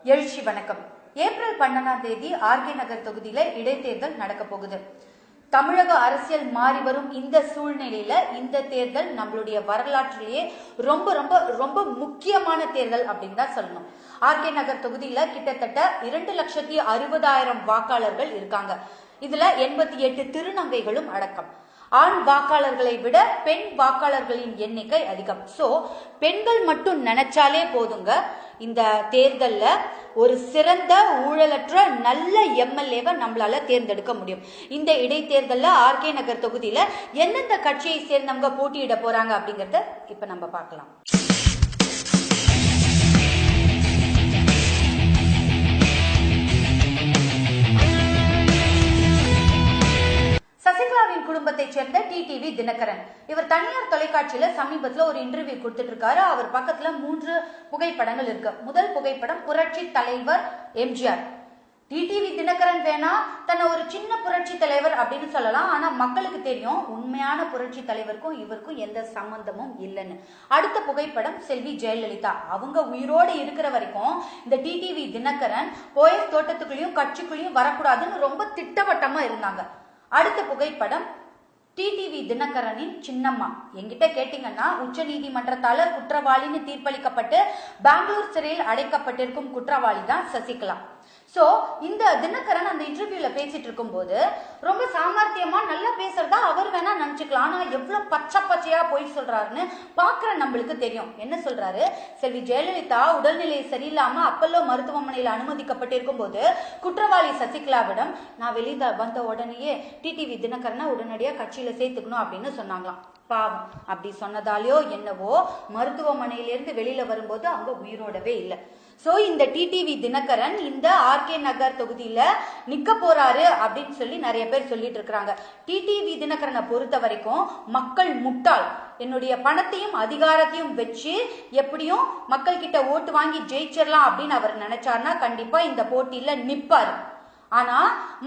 எழுச்சி வணக்கம். April 12 RK நகர் தொகுதியில இடைத்தேர்தல் நடக்க போகுது. தமிழக அரசியல் மாறி வரும் இந்த சூழ்நிலையில இந்த தேர்தல் நம்மளுடைய வரலாற்றிலேயே ரொம்ப ரொம்ப ரொம்ப முக்கியமான தேர்தல் அப்படின்னு தான் சொல்லணும். ஆர்கே நகர் தொகுதியில கிட்டத்தட்ட 2,60,000 வாக்காளர்கள் இருக்காங்க. இதுல 88 திருநங்கைகளும் அடக்கம். ஆண் வாக்காளர்களை விட பெண் வாக்காளர்களின் எண்ணிக்கை அதிகம். சோ பெண்கள் மட்டும் நினைச்சாலே போதுங்க, இந்த தேர்தல்ல ஒரு சிறந்த ஊழலற்ற நல்ல எம்எல்ஏவை நம்மளால தேர்ந்தெடுக்க முடியும். இந்த இடைத்தேர்தல்ல ஆர்கே நகர் தொகுதியில எந்தெந்த கட்சியை சேர்ந்தவங்க போட்டியிட போறாங்க அப்படிங்கறத இப்ப நம்ம பார்க்கலாம். சசிகலாவின் குடும்பத்தை சேர்ந்த டிடிவி தினகரன். இவர் தனியார் தொலைக்காட்சியில சமீபத்துல ஒரு இன்டர்வியூ கொடுத்துட்டு இருக்காரு. அவர் பக்கத்துல 3 புகைப்படங்கள் இருக்கு. முதல் புகைப்படம் புரட்சி தலைவர் எம்ஜிஆர். டிடிவி தினகரன் வேணா தன்னை ஒரு சின்ன புரட்சி தலைவர் அப்படின்னு சொல்லலாம். ஆனா மக்களுக்கு தெரியும் உண்மையான புரட்சி தலைவருக்கும் இவருக்கும் எந்த சம்பந்தமும் இல்லைன்னு. அடுத்த புகைப்படம் செல்வி ஜெயலலிதா. அவங்க உயிரோடு இருக்கிற வரைக்கும் இந்த டிடிவி தினகரன் போயஸ் தோட்டத்துக்குள்ளேயும் கட்சிக்குள்ளேயும் வரக்கூடாதுன்னு ரொம்ப திட்டவட்டமா இருந்தாங்க. அடுத்த புகைப்படம் டிடிவி தினகரனின் சின்னம்மா. என்கிட்ட கேட்டீங்கன்னா உச்ச நீதிமன்றத்தால குற்றவாளின்னு தீர்ப்பளிக்கப்பட்டு பெங்களூர் சிறையில் அடைக்கப்பட்டிருக்கும் குற்றவாளி தான் சசிகலா. சோ இந்த தினகரன் அந்த இன்டர்வியூல பேசிட்டு இருக்கும் போது ரொம்ப சாமர்த்தியமா நல்லா பேசுறதா அவர் வேணா நினைச்சுக்கலாம். ஆனா எவ்வளவு பச்சையா போய் சொல்றாருன்னு பாக்குற நம்மளுக்கு தெரியும். என்ன சொல்றாரு? செல்வி ஜெயலலிதா உடல்நிலை சரியில்லாம அப்பல்லோ மருத்துவமனையில் அனுமதிக்கப்பட்டிருக்கும் போது குற்றவாளி சசிகலாவிடம் நான் வெளியில வந்த உடனேயே டிடிவி தினகரனை உடனடியா கட்சியில சேர்த்துக்கணும் அப்படின்னு சொன்னாங்களாம். பாவம், அப்படி சொன்னதாலேயோ என்னவோ மருத்துவமனையிலிருந்து வெளியில வரும்போது அவங்க உயிரோடவே இல்லை. சோ இந்த டிடிவி தினகரன் இந்த ஆர்கே நகர் தொகுதியில நிக்க போறாரு அப்படின்னு சொல்லி நிறைய பேர் சொல்லிட்டு இருக்காங்க. டிடிவி தினகரனை பொறுத்த வரைக்கும் மக்கள் முட்டாள். என்னுடைய பணத்தையும் அதிகாரத்தையும் வச்சு எப்படியும் மக்கள் கிட்ட ஓட்டு வாங்கி ஜெயிச்சிடலாம் அப்படின்னு அவர் நினைச்சாருன்னா கண்டிப்பா இந்த போட்டியில நிப்பாரு. ஆனா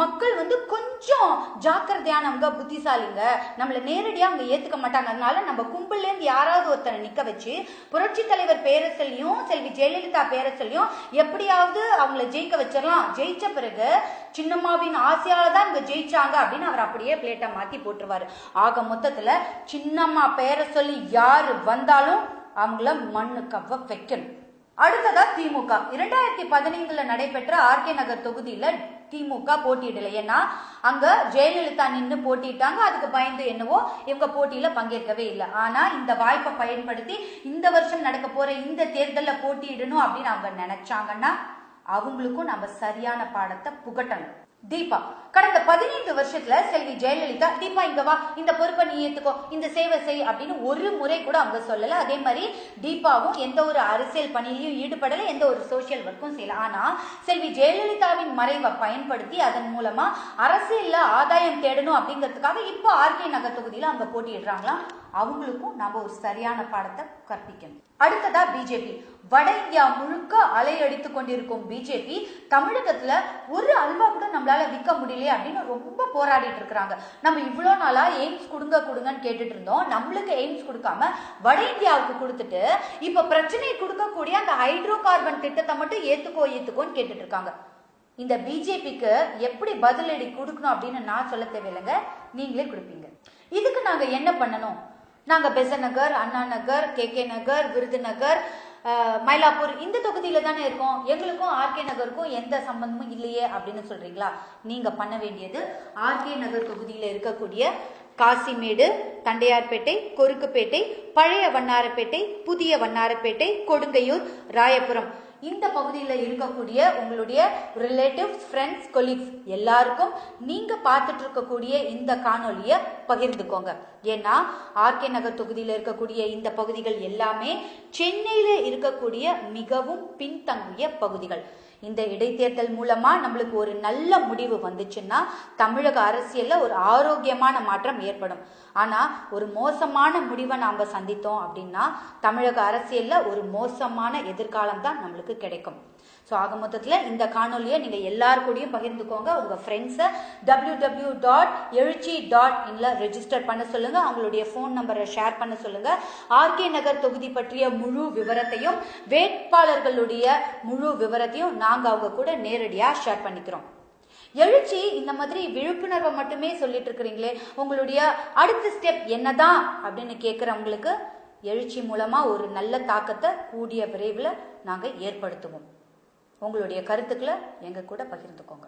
மக்கள் கொஞ்சம் ஜாக்கிரதையானவங்க, புத்திசாலிங்க, நம்மள நேரடியா அவங்க ஏத்துக்க மாட்டாங்க. அதனால நம்ம கும்பல்ல இருந்து யாராவது ஒருத்தரை நிக்க வச்சு புரட்சி தலைவர் பேரை சொல்லியும் செல்வி ஜெயலலிதா பேரை சொல்லியும் எப்படியாவது அவங்கள ஜெயிக்க வச்சிடலாம். ஜெயிச்ச பிறகு சின்னம்மாவின் ஆசையால தான் இங்க ஜெயிச்சாங்க அப்படின்னு அவர் அப்படியே பிளேட்டை மாத்தி போட்டுருவாரு. ஆக மொத்தத்துல சின்னம்மா பேரை சொல்லி யாரு வந்தாலும் அவங்கள மண்ணு கவ்வ வைக்கணும். அடுத்ததா திமுக. 2015 நடைபெற்ற ஆர்கே நகர் தொகுதியில திமுக போட்டியிடல. ஏன்னா அங்க ஜெயலலிதா நின்று போட்டிட்டாங்க. அதுக்கு பயந்து என்னவோ இவங்க போட்டியில பங்கேற்கவே இல்லை. ஆனா இந்த வாய்ப்பை பயன்படுத்தி இந்த வருஷம் நடக்க போற இந்த தேர்தல்ல போட்டியிடணும் அப்படின்னு அவங்க நினைச்சாங்கன்னா அவங்களுக்கும் நம்ம சரியான பாடத்தை புகட்டணும். தீபா கடந்த 15 வருஷத்துல செல்வி ஜெயலலிதா தீபா இங்க வா, இந்த பொறுப்பை நீ ஏத்துக்கோ, இந்த சேவை செய் அப்படின்னு ஒரு முறை கூட அவங்க சொல்லல. அதே மாதிரி தீபாவும் எந்த ஒரு அரசியல் பணியிலையும் ஈடுபடல, எந்த ஒரு சோசியல் ஒர்க்கும் செய்யல. ஆனா செல்வி ஜெயலலிதாவின் மறைவை பயன்படுத்தி அதன் மூலமா அரசியல்ல ஆதாயம் தேடணும் அப்படிங்கிறதுக்காக இப்போ ஆர்கே நகர் தொகுதியில அவங்க போட்டியிடுறாங்களா. அவங்களுக்கும் நம்ம ஒரு சரியான பாடத்தை கற்பிக்கணும். அடுத்ததா பிஜேபி. வட இந்தியா முழுக்க அலையடித்து கொண்டிருக்கும் பிஜேபி தமிழகத்துல ஒரு அல்வா கூட நம்மளால விற்க முடியல அப்படின்னு ரொம்ப போராடிட்டு இருக்கிறாங்க. நம்ம இவ்வளவு நாளா எய்ம்ஸ் கொடுங்கன்னு கேட்டுட்டு இருந்தோம். நம்மளுக்கு எய்ம்ஸ் கொடுக்காம வட இந்தியாவுக்கு கொடுத்துட்டு இப்ப பிரச்சனை கொடுக்கக்கூடிய அந்த ஹைட்ரோ கார்பன் திட்டத்தை மட்டும் ஏத்துக்கோன்னு கேட்டுட்டு இருக்காங்க. இந்த பிஜேபிக்கு எப்படி பதிலடி கொடுக்கணும் அப்படின்னு நான் சொல்ல தேவையில்லைங்க, நீங்களே கொடுப்பீங்க. இதுக்கு நாங்க என்ன பண்ணணும்? நாங்க பெசநகர், அண்ணா நகர், கே நகர், விருதுநகர், மயிலாப்பூர் இந்த தொகுதியில தானே இருக்கோம், எங்களுக்கும் ஆர்கே நகருக்கும் எந்த சம்பந்தமும் இல்லையே அப்படின்னு சொல்றீங்களா? நீங்க பண்ண வேண்டியது ஆர்கே நகர் தொகுதியில இருக்கக்கூடிய காசிமேடு, தண்டையார்பேட்டை, கொருக்குப்பேட்டை, பழைய வண்ணாரப்பேட்டை, புதிய வண்ணாரப்பேட்டை, கொடுங்கையூர், ராயபுரம் இந்த பகுதியில் இருக்கக்கூடிய உங்களுடைய ரிலேட்டிவ்ஸ், ஃப்ரெண்ட்ஸ், கொலீக்ஸ் எல்லாருக்கும் நீங்க பார்த்துட்டு இருக்கக்கூடிய இந்த காணொலியை பகிர்ந்துக்கோங்க. ஏன்னா ஆர்கே நகர் தொகுதியில் இருக்கக்கூடிய இந்த பகுதிகள் எல்லாமே சென்னையில இருக்கக்கூடிய மிகவும் பின்தங்கிய பகுதிகள். இந்த இடைத்தேர்தல் மூலமா நம்மளுக்கு ஒரு நல்ல முடிவு வந்துச்சுன்னா தமிழக அரசியல்ல ஒரு ஆரோக்கியமான மாற்றம் ஏற்படும். ஆனா ஒரு மோசமான முடிவை நாம சந்தித்தோம் அப்படின்னா தமிழக அரசியல்ல ஒரு மோசமான எதிர்காலம் தான் நம்மளுக்கு கிடைக்கும். ஸோ ஆக மொத்தத்தில் இந்த காணொலியை நீங்கள் எல்லார் கூடயும் பகிர்ந்துக்கோங்க. உங்கள் ஃப்ரெண்ட்ஸை www.எழுச்சி.inல ரெஜிஸ்டர் பண்ண சொல்லுங்க. அவங்களுடைய ஃபோன் நம்பரை ஷேர் பண்ண சொல்லுங்க. ஆர்கே நகர் தொகுதி பற்றிய முழு விவரத்தையும் வேட்பாளர்களுடைய முழு விவரத்தையும் நாங்கள் அவங்க கூட நேரடியாக ஷேர் பண்ணிக்கிறோம். எழுச்சி இந்த மாதிரி விழிப்புணர்வை மட்டுமே சொல்லிட்டு இருக்கிறீங்களே, உங்களுடைய அடுத்த ஸ்டெப் என்னதான் அப்படின்னு கேட்குறவங்களுக்கு எழுச்சி மூலமா ஒரு நல்ல தாக்கத்தை கூடிய விரைவில் நாங்கள் ஏற்படுத்துவோம். உங்களுடைய கருத்துக்களை எங்க கூட பகிர்ந்துக்கோங்க.